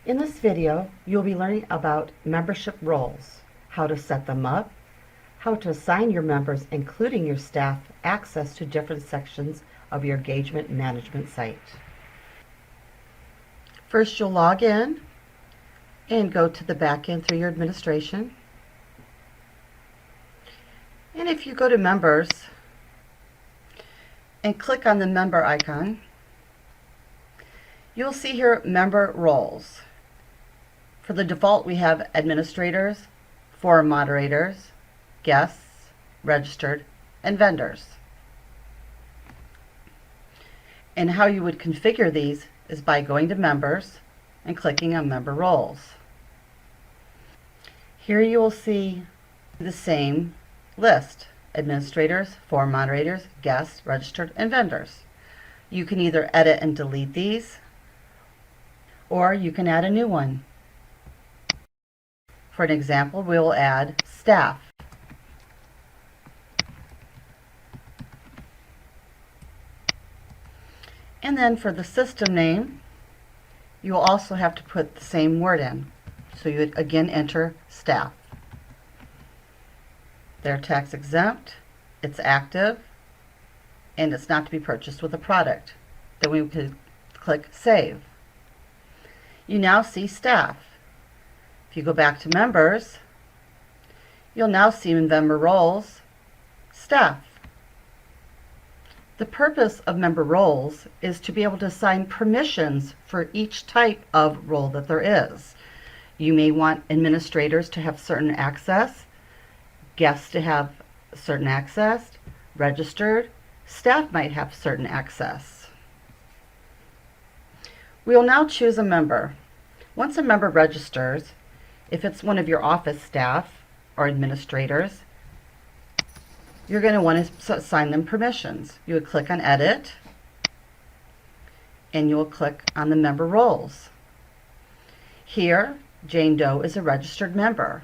In this video, you'll be learning about membership roles, how to set them up, how to assign your members, including your staff, access to different sections of your engagement management site. First, you'll log in and go to the back end through your administration. And if you go to Members and click on the member icon, you'll see here member roles. For the default, we have administrators, forum moderators, guests, registered, and vendors. And how you would configure these is by going to Members and clicking on Member Roles. Here you will see the same list: administrators, forum moderators, guests, registered, and vendors. You can either edit and delete these, or you can add a new one. For an example, we will add staff. And then for the system name, you will also have to put the same word in. So you would again enter staff. They're tax exempt, it's active, and it's not to be purchased with a product. Then we could click Save. You now see staff. If you go back to Members, you'll now see in Member Roles, Staff. The purpose of member roles is to be able to assign permissions for each type of role that there is. You may want administrators to have certain access, guests to have certain access, registered, staff might have certain access. We will now choose a member. Once a member registers, if it's one of your office staff or administrators, you're going to want to assign them permissions. You would click on Edit, and you will click on the member roles. Here, Jane Doe is a registered member.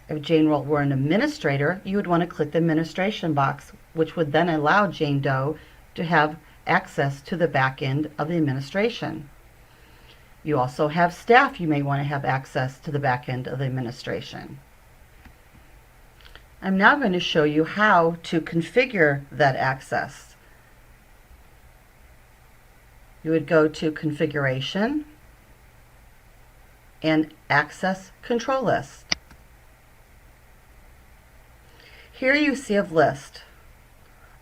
If Jane Doe were an administrator, you would want to click the administration box, which would then allow Jane Doe to have access to the back end of the administration. You also have staff you may want to have access to the back end of the administration. I'm now going to show you how to configure that access. You would go to Configuration and Access Control List. Here you see a list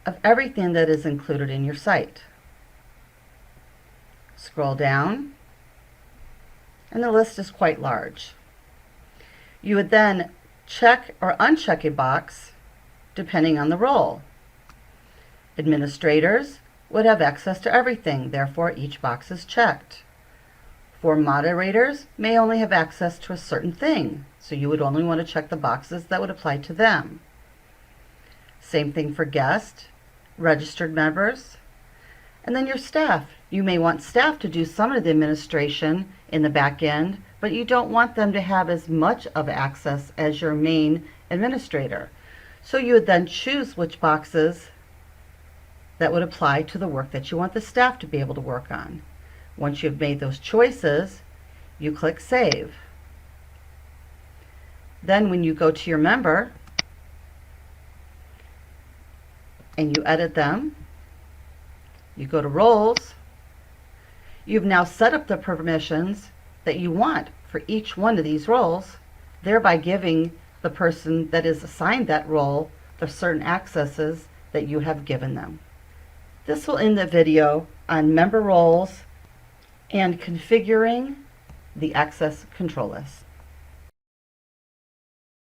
of everything that is included in your site. Scroll down, and the list is quite large. You would then check or uncheck a box depending on the role. Administrators would have access to everything, therefore each box is checked. For moderators may only have access to a certain thing, so you would only want to check the boxes that would apply to them. Same thing for guests, registered members, and then your staff. You may want staff to do some of the administration in the back end, but you don't want them to have as much of access as your main administrator. So you would then choose which boxes that would apply to the work that you want the staff to be able to work on. Once you've made those choices, you click Save. Then when you go to your member and you edit them, you go to Roles, you've now set up the permissions that you want for each one of these roles, thereby giving the person that is assigned that role the certain accesses that you have given them. This will end the video on member roles and configuring the access control list.